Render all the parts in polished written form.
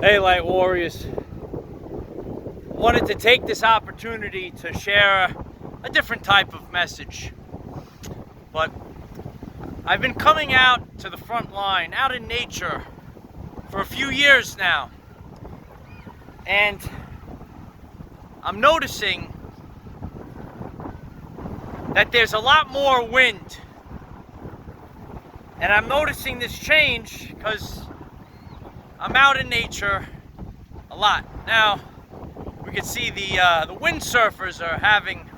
Hey, Light Warriors. Wanted to take this opportunity to share a different type of message. But I've been coming out to the front line, out in nature, for a few years now. And I'm noticing that there's a lot more wind. And I'm noticing this change because I'm out in nature a lot. Now, we can see the windsurfers are having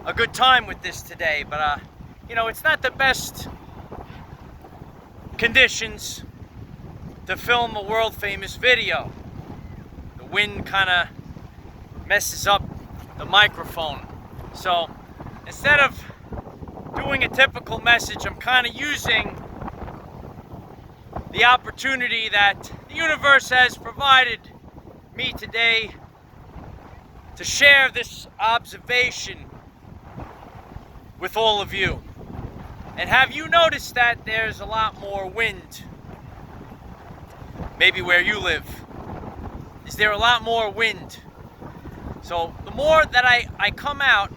a good time with this today, but you know, it's not the best conditions to film a world famous video. The wind kind of messes up the microphone. So instead of doing a typical message, I'm kind of using the opportunity that the universe has provided me today to share this observation with all of you. And have you noticed that there's a lot more wind? Maybe where you live. Is there a lot more wind? So the more that I come out,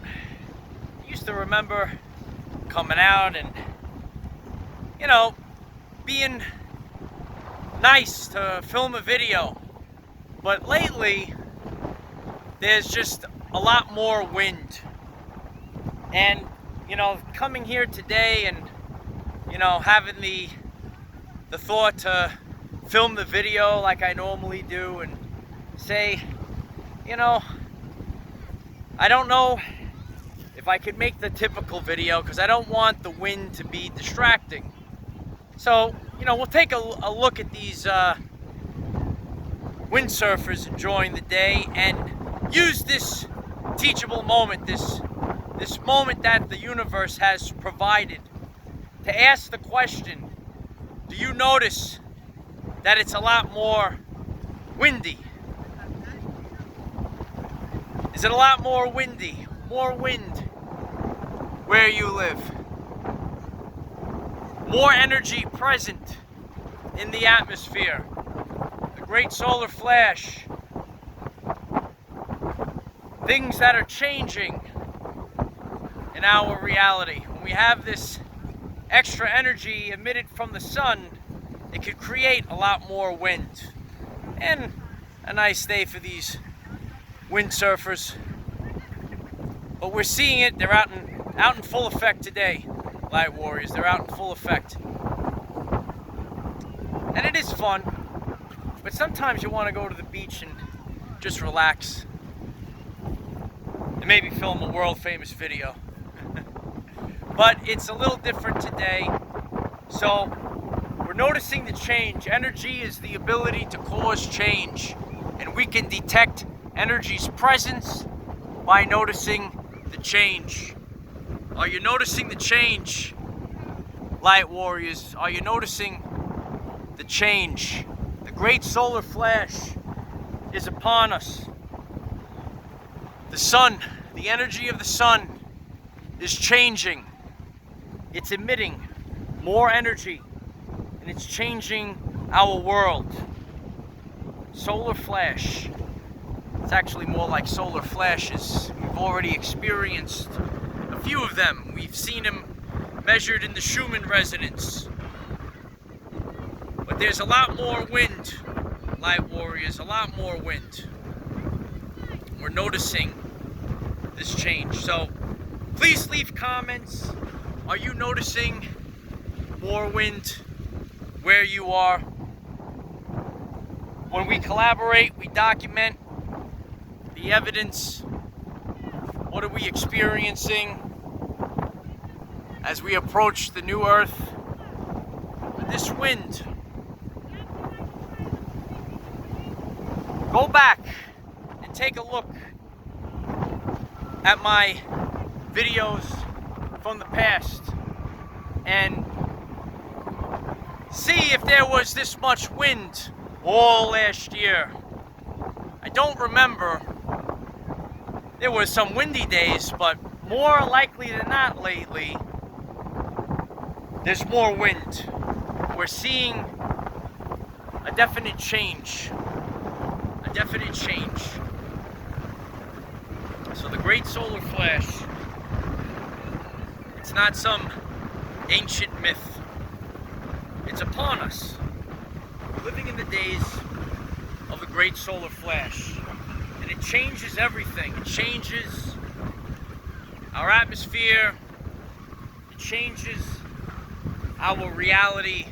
I used to remember coming out and, you know, being nice to film a video, but lately there's just a lot more wind. And you know, coming here today and you know, having the thought to film the video like I normally do and say, you know, I don't know if I could make the typical video because I don't want the wind to be distracting. So, you know, we'll take a look at these windsurfers enjoying the day and use this teachable moment, this moment that the universe has provided, to ask the question, do you notice that it's a lot more windy? Is it a lot more windy? More wind where you live? More energy present in the atmosphere. The great solar flash. Things that are changing in our reality. When we have this extra energy emitted from the sun, it could create a lot more wind. And a nice day for these windsurfers. But we're seeing it, they're out in full effect today. Light Warriors, they're out in full effect. And it is fun, but sometimes you want to go to the beach and just relax and maybe film a world famous video. But it's a little different today. So we're noticing the change. Energy is the ability to cause change, and we can detect energy's presence by noticing the change. Are you noticing the change, Light Warriors? Are you noticing the change? The great solar flash is upon us. The sun, the energy of the sun is changing. It's emitting more energy and it's changing our world. Solar flash. It's actually more like solar flashes. We've already experienced a few of them. We've seen them measured in the Schumann Resonance. But there's a lot more wind, Light Warriors, a lot more wind. We're noticing this change. So please leave comments. Are you noticing more wind where you are? When we collaborate, we document the evidence. What are we experiencing as we approach the new earth? This wind. Go back and take a look at my videos from the past and see if there was this much wind all last year. I don't remember. There was some windy days, but more likely than not lately, there's more wind. We're seeing a definite change. definite change. So the great solar flash, it's not some ancient myth. It's upon us. We're living in the days of the great solar flash. And it changes everything. It changes our atmosphere. It changes our reality.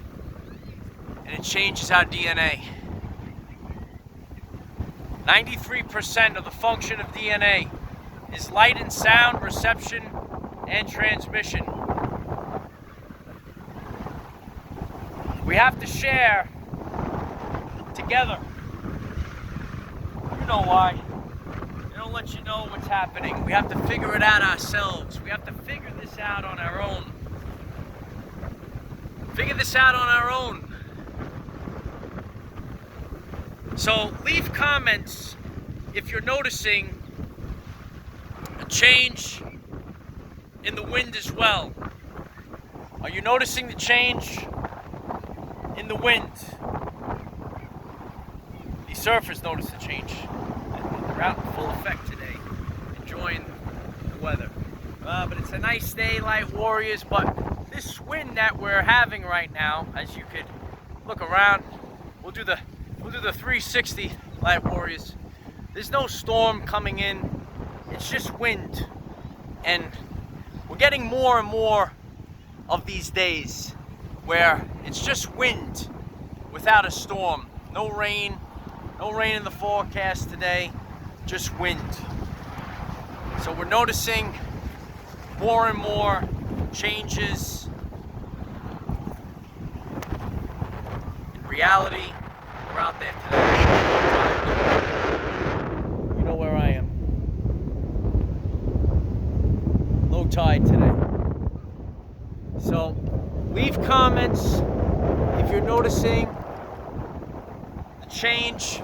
And it changes our DNA. 93% of the function of DNA is light and sound reception and transmission. We have to share together. You know why. They don't let you know what's happening. We have to figure it out ourselves. We have to figure this out on our own. Figure this out on our own. So leave comments if you're noticing a change in the wind as well. Are you noticing the change in the wind? The surfers notice the change. They're out in full effect today, enjoying the weather. But it's a nice day, Light Warriors, but this wind that we're having right now, as you could look around, we'll do the 360, Light Warriors. There's no storm coming in. It's just wind. And we're getting more and more of these days where it's just wind without a storm. No rain in the forecast today, just wind. So we're noticing more and more changes in reality. We're out there today. You know where I am. Low tide today. So leave comments if you're noticing the change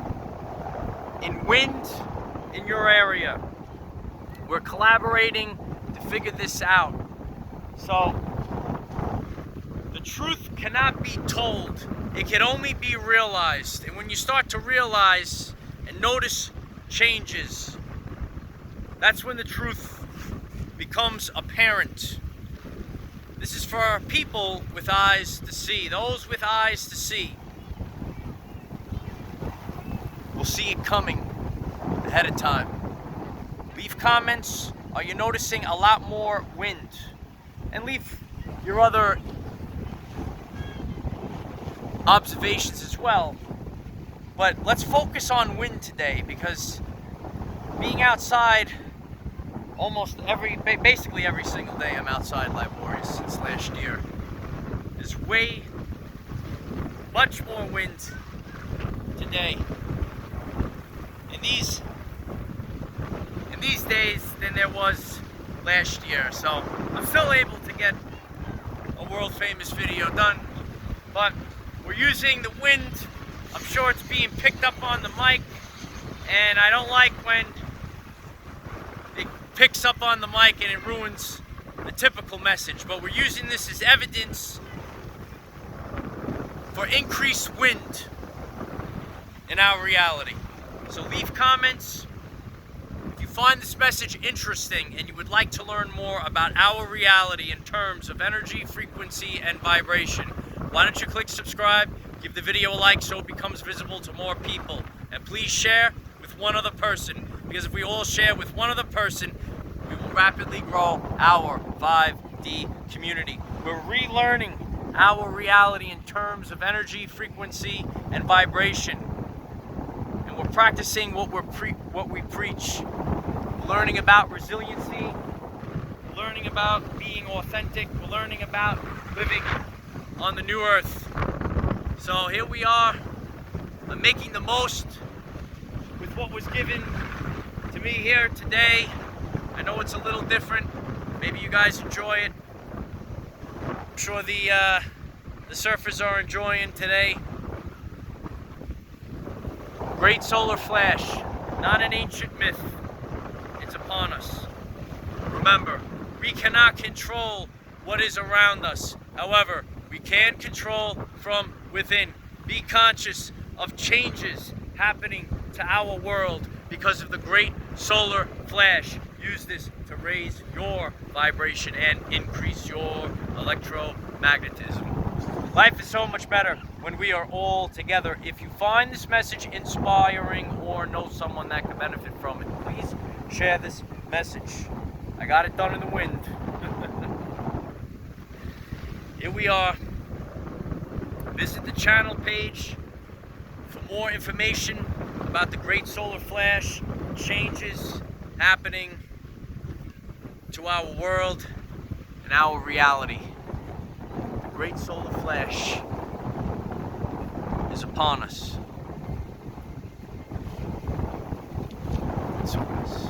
in wind in your area. We're collaborating to figure this out. So the truth cannot be told. It can only be realized. And when you start to realize and notice changes, that's when the truth becomes apparent. This is for people with eyes to see. Those with eyes to see will see it coming ahead of time. Leave comments. Are you noticing a lot more wind? And leave your other observations as well. But let's focus on wind today, because being outside basically every single day I'm outside, Light Warriors, since last year. There's much more wind today in these days than there was last year. So I'm still able to get a world famous video done, but we're using the wind. I'm sure it's being picked up on the mic, and I don't like when it picks up on the mic and it ruins the typical message. But we're using this as evidence for increased wind in our reality. So leave comments if you find this message interesting and you would like to learn more about our reality in terms of energy, frequency, and vibration. Why don't you click subscribe, give the video a like so it becomes visible to more people, and please share with one other person, because if we all share with one other person, we will rapidly grow our 5D community. We're relearning our reality in terms of energy, frequency, and vibration, and we're practicing what we preach. We're learning about resiliency, we're learning about being authentic, we're learning about living on the new earth. So here we are. I'm making the most with what was given to me here today. I know it's a little different. Maybe you guys enjoy it. I'm sure the surfers are enjoying today. Great solar flash, not an ancient myth. It's upon us. Remember, we cannot control what is around us. However, we can control from within. Be conscious of changes happening to our world because of the great solar flash. Use this to raise your vibration and increase your electromagnetism. Life is so much better when we are all together. If you find this message inspiring or know someone that could benefit from it, please share this message. I got it done in the wind. Here we are. Visit the channel page for more information about the great solar flash, changes happening to our world and our reality. The great solar flash is upon us. It's on us.